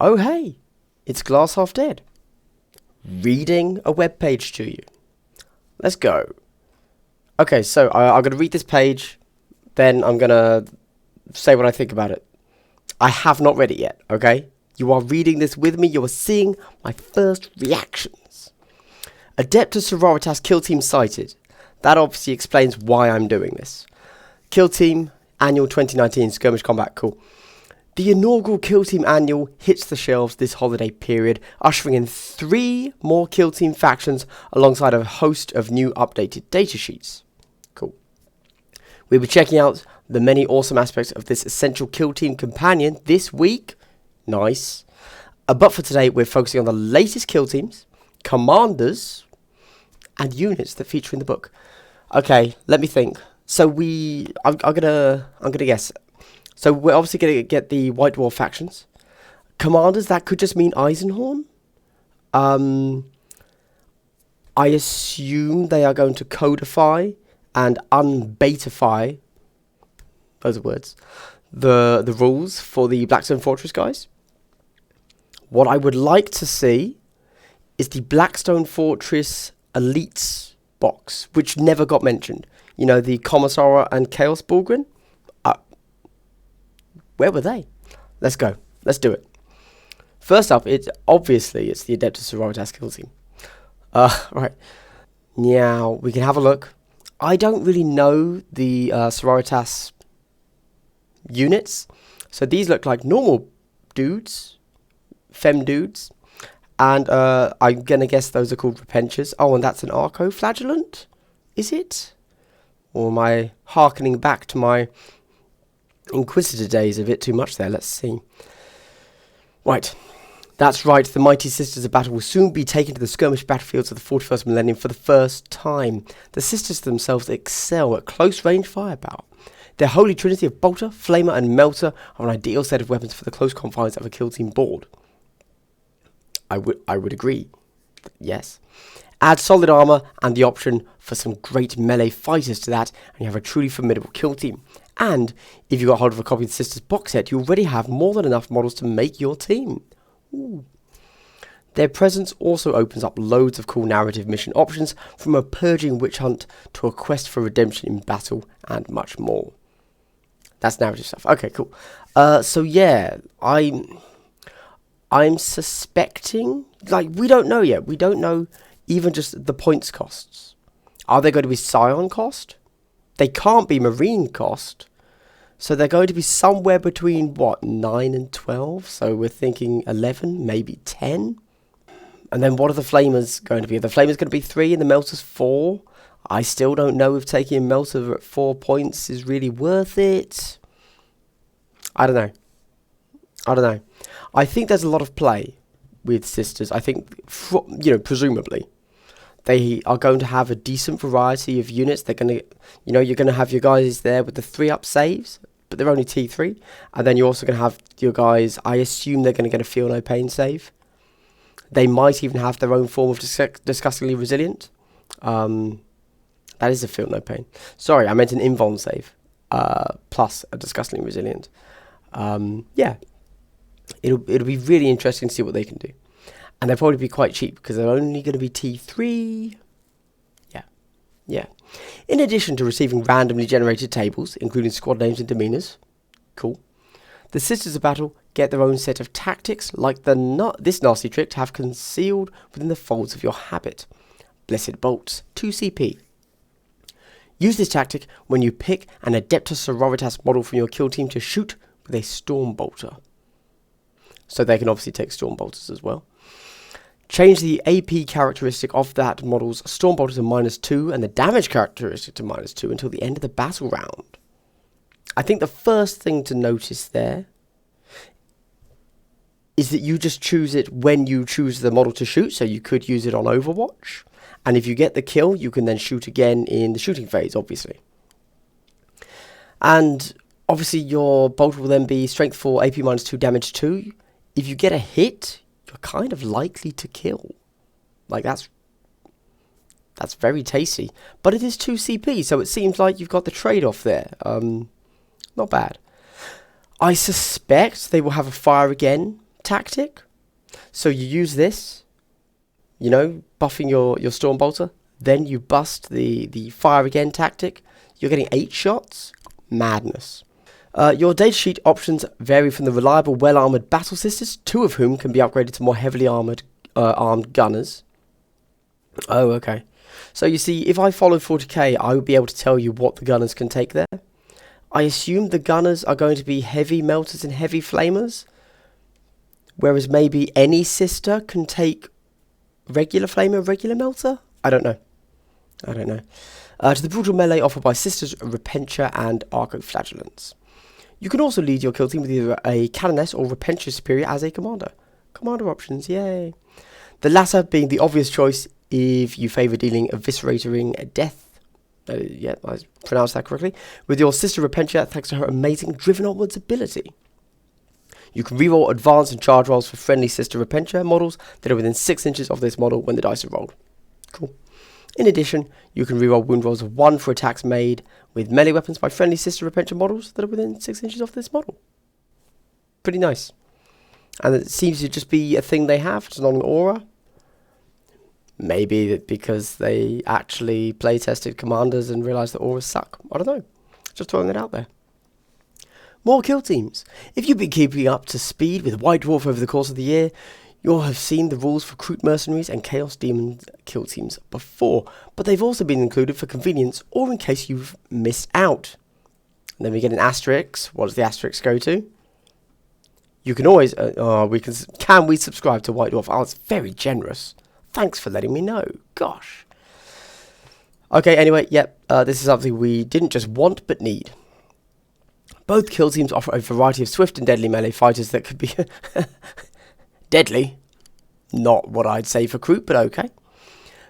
Oh hey, it's Glass Half Dead. Reading a web page to you. Let's go. Okay, so I'm going to read this page, then I'm going to say what I think about it. I have not read it yet, okay? You are reading this with me, you are seeing my first reactions. Adeptus Sororitas Kill Team sighted. That obviously explains why I'm doing this. Kill Team, Annual 2019, Skirmish Combat, cool. The inaugural Kill Team Annual hits the shelves this holiday period, ushering in 3 more Kill Team factions alongside a host of new updated datasheets. Cool. We'll be checking out the many awesome aspects of this essential Kill Team companion this week. Nice. But for today, we're focusing on the latest Kill Teams, commanders, and units that feature in the book. Okay, let me think. So I'm gonna guess. So we're obviously gonna get the White Dwarf factions. Commanders, that could just mean Eisenhorn. I assume they are going to codify and unbetify, those are words, the rules for the Blackstone Fortress guys. What I would like to see is the Blackstone Fortress Elites box, which never got mentioned. You know, the Commissara and Chaos Bulgrin? Where were they? Let's go. Let's do it. First up, it's the Adeptus Sororitas Kill Team. Right. Now, we can have a look. I don't really know the Sororitas units. So these look like normal dudes. Femme dudes. And I'm going to guess those are called Repentures. Oh, and that's an Arco-Flagellant? Is it? Or am I hearkening back to my Inquisitor days a bit too much there? Let's see. Right. That's right. The mighty Sisters of Battle will soon be taken to the skirmish battlefields of the 41st millennium for the first time. The Sisters themselves excel at close-range firepower. Their holy trinity of Bolter, Flamer, and Melter are an ideal set of weapons for the close confines of a kill team board. I would agree. Yes. Add solid armor and the option for some great melee fighters to that, and you have a truly formidable kill team. And if you got hold of a copy of the Sisters box set, you already have more than enough models to make your team. Ooh. Their presence also opens up loads of cool narrative mission options, from a purging witch hunt to a quest for redemption in battle, and much more. That's narrative stuff. Okay, cool. So yeah, I'm suspecting, like, we don't know yet. We don't know even just the points costs. Are they going to be Scion cost? They can't be Marine cost. So they're going to be somewhere between, what, 9 and 12? So we're thinking 11, maybe 10? And then what are the Flamers going to be? Are the Flamers going to be 3 and the Melters 4? I still don't know if taking a Melter at 4 points is really worth it. I don't know. I think there's a lot of play with Sisters. I think, presumably, they are going to have a decent variety of units. They're going to, you're going to have your guys there with the 3-up saves, but they're only T3. And then you're also going to have your guys, I assume they're going to get a Feel No Pain save. They might even have their own form of Disgustingly Resilient. That is a Feel No Pain. Sorry, I meant an Invuln save, plus a Disgustingly Resilient. Yeah. It'll be really interesting to see what they can do. And they'll probably be quite cheap, because they're only going to be T3. Yeah. In addition to receiving randomly generated tables, including squad names and demeanors, cool, the Sisters of Battle get their own set of tactics, like this nasty trick to have concealed within the folds of your habit. Blessed Bolts, 2 CP. Use this tactic when you pick an Adeptus Sororitas model from your kill team to shoot with a Storm Bolter. So they can obviously take Storm Bolters as well. Change the AP characteristic of that model's Storm Bolter to -2 and the damage characteristic to -2 until the end of the battle round. I think the first thing to notice there is that you just choose it when you choose the model to shoot, so you could use it on Overwatch. And if you get the kill, you can then shoot again in the shooting phase, obviously. And obviously your bolter will then be strength 4, AP -2, damage 2. If you get a hit, you're kind of likely to kill. Like, that's very tasty. But it is 2 CP, so it seems like you've got the trade-off there. Not bad. I suspect they will have a fire again tactic. So you use this, you know, buffing your Storm Bolter. Then you bust the fire again tactic. You're getting 8 shots. Madness. Your datasheet options vary from the reliable, well-armoured battle sisters, 2 of whom can be upgraded to more heavily armoured gunners. Oh, okay. So you see, if I followed 40k, I would be able to tell you what the gunners can take there. I assume the gunners are going to be heavy melters and heavy flamers, whereas maybe any sister can take regular flamer, regular melter? I don't know. To the brutal melee offered by sisters Repentia and Arco-Flagellants. You can also lead your kill team with either a Canoness or Repentia Superior as a commander. Commander options, yay. The latter being the obvious choice if you favour dealing eviscerating death. Yeah, I pronounced that correctly. With your sister Repentia thanks to her amazing Driven Onwards ability. You can reroll advance and charge rolls for friendly sister Repentia models that are within 6 inches of this model when the dice are rolled. Cool. In addition, you can reroll wound rolls of 1 for attacks made with melee weapons by friendly sister Repentia models that are within 6 inches of this model. Pretty nice. And it seems to just be a thing they have. It's not an aura. Maybe because they actually play-tested commanders and realised that auras suck. I don't know. Just throwing it out there. More kill teams. If you've been keeping up to speed with White Dwarf over the course of the year, you'll have seen the rules for Crute Mercenaries and Chaos Demon kill teams before, but they've also been included for convenience or in case you've missed out. And then we get an asterisk. What does the asterisk go to? You can always, can we subscribe to White Dwarf? Oh, it's very generous. Thanks for letting me know. Gosh. Okay, anyway, yep, this is something we didn't just want, but need. Both kill teams offer a variety of swift and deadly melee fighters that could be deadly. Not what I'd say for Crute, but okay.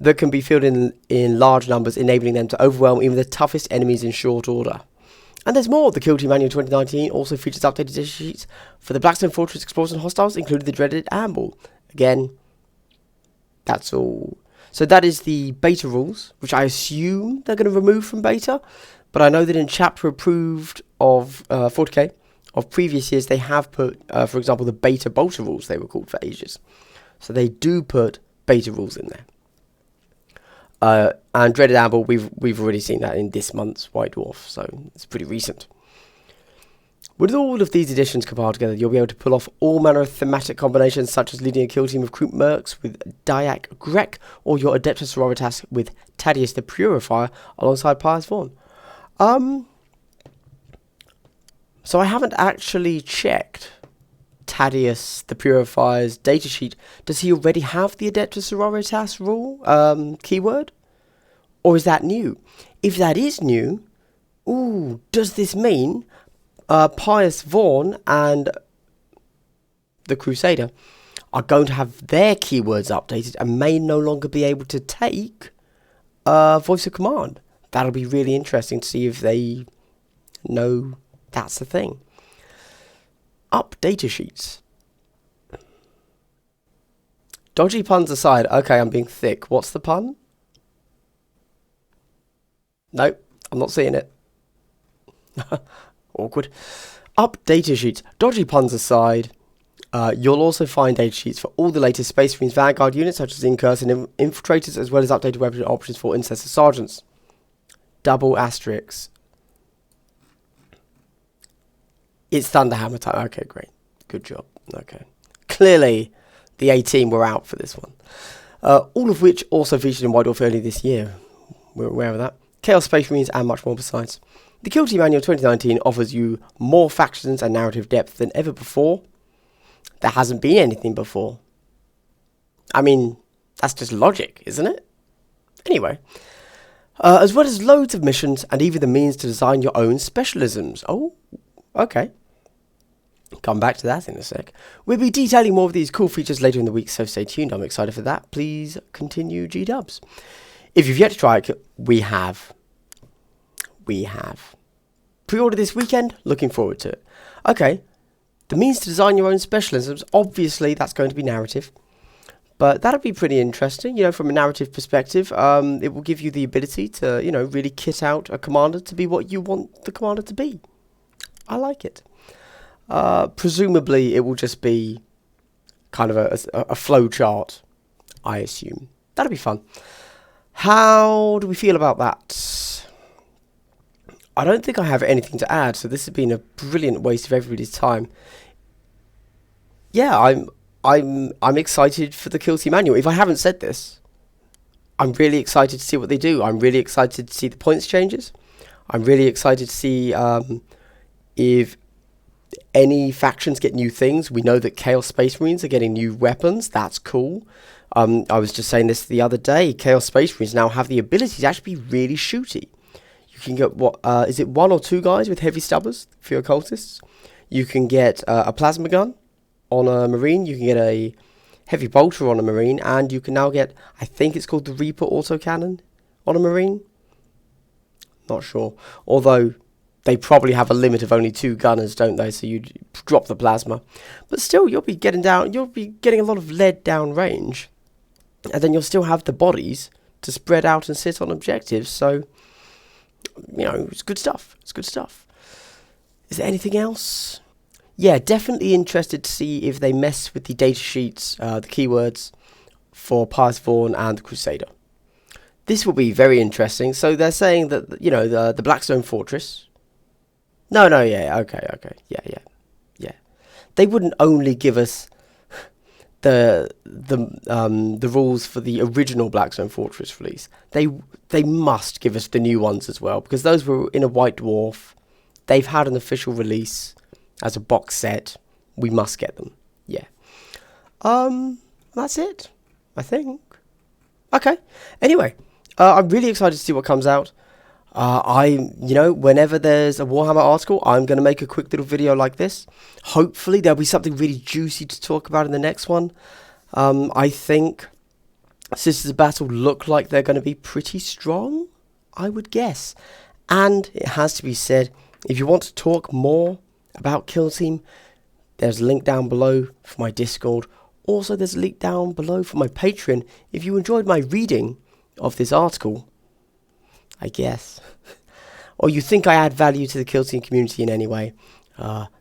That can be fielded in large numbers, enabling them to overwhelm even the toughest enemies in short order. And there's more. The Kill Team Manual 2019 also features updated data sheets for the Blackstone Fortress Explorers and Hostiles, including the dreaded Amble. Again, that's all. So that is the beta rules, which I assume they're going to remove from beta. But I know that in chapter approved of 40k of previous years, they have put, for example, the beta bolter rules, they were called for ages. So they do put beta rules in there. And Dreaded Amble, we've already seen that in this month's White Dwarf, so it's pretty recent. With all of these additions compiled together, you'll be able to pull off all manner of thematic combinations, such as leading a kill team of Crute Mercs with Dyak Grek, or your Adeptus Sororitas with Thaddeus the Purifier alongside Pius Vaughn. So I haven't actually checked Thaddeus the Purifier's datasheet. Does he already have the Adeptus Sororitas rule, keyword? Or is that new? If that is new, does this mean Pius Vaughn and the Crusader are going to have their keywords updated and may no longer be able to take voice of command? That'll be really interesting to see if they know that's the thing. Up data sheets. Dodgy puns aside. Okay, I'm being thick. What's the pun? Nope, I'm not seeing it. Awkward. Up data sheets. Dodgy puns aside, you'll also find data sheets for all the latest Space Marines Vanguard units, such as Incurse and Infiltrators, as well as updated weapon options for Intercessor Sergeants. Double asterisks. It's Thunderhammer time. Okay, great. Good job. Okay. Clearly, the A-Team were out for this one. All of which also featured in White Dwarf early this year. We're aware of that. Chaos Space Marines and much more besides. The Kill Team Manual 2019 offers you more factions and narrative depth than ever before. There hasn't been anything before. I mean, that's just logic, isn't it? Anyway. As well as loads of missions and even the means to design your own specialisms. Oh, okay. Come back to that in a sec. We'll be detailing more of these cool features later in the week, so stay tuned. I'm excited for that. Please continue G-dubs. If you've yet to try it, we have. Pre-order this weekend, looking forward to it. Okay, the means to design your own specialisms, obviously that's going to be narrative. But that'll be pretty interesting, you know, from a narrative perspective. It will give you the ability to, you know, really kit out a commander to be what you want the commander to be. I like it. Presumably it will just be kind of a flow chart, I assume. That'll be fun. How do we feel about that? I don't think I have anything to add, so this has been a brilliant waste of everybody's time. Yeah, I'm excited for the Kill Team Manual. If I haven't said this, I'm really excited to see what they do. I'm really excited to see the points changes. I'm really excited to see if any factions get new things. We know that Chaos Space Marines are getting new weapons. That's cool. I was just saying this the other day. Chaos Space Marines now have the ability to actually be really shooty. You can get, is it 1 or 2 guys with heavy stubbers for your cultists? You can get a plasma gun on a Marine. You can get a heavy bolter on a Marine. And you can now get, I think it's called the Reaper autocannon on a Marine. Not sure. Although they probably have a limit of only 2 gunners, don't they? So you drop the plasma. But still, you'll be getting a lot of lead down range. And then you'll still have the bodies to spread out and sit on objectives. So, you know, it's good stuff. It's good stuff. Is there anything else? Yeah, definitely interested to see if they mess with the data sheets, the keywords for Pious Vaughn and the Crusader. This will be very interesting. So they're saying that, you know, the Blackstone Fortress. No, yeah, okay, yeah. They wouldn't only give us the rules for the original Blackstone Fortress release. They must give us the new ones as well, because those were in a White Dwarf. They've had an official release as a box set. We must get them. Yeah. That's it, I think. Okay. Anyway, I'm really excited to see what comes out. Whenever there's a Warhammer article, I'm going to make a quick little video like this. Hopefully there'll be something really juicy to talk about in the next one. I think Sisters of Battle look like they're going to be pretty strong, I would guess. And it has to be said, if you want to talk more about Kill Team, there's a link down below for my Discord. Also, there's a link down below for my Patreon. If you enjoyed my reading of this article, I guess, or you think I add value to the Kill Team community in any way,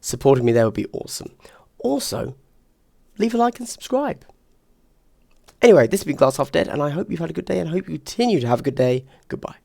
supporting me there would be awesome. Also, leave a like and subscribe. Anyway, this has been Glass Half Dead, and I hope you've had a good day, and I hope you continue to have a good day. Goodbye.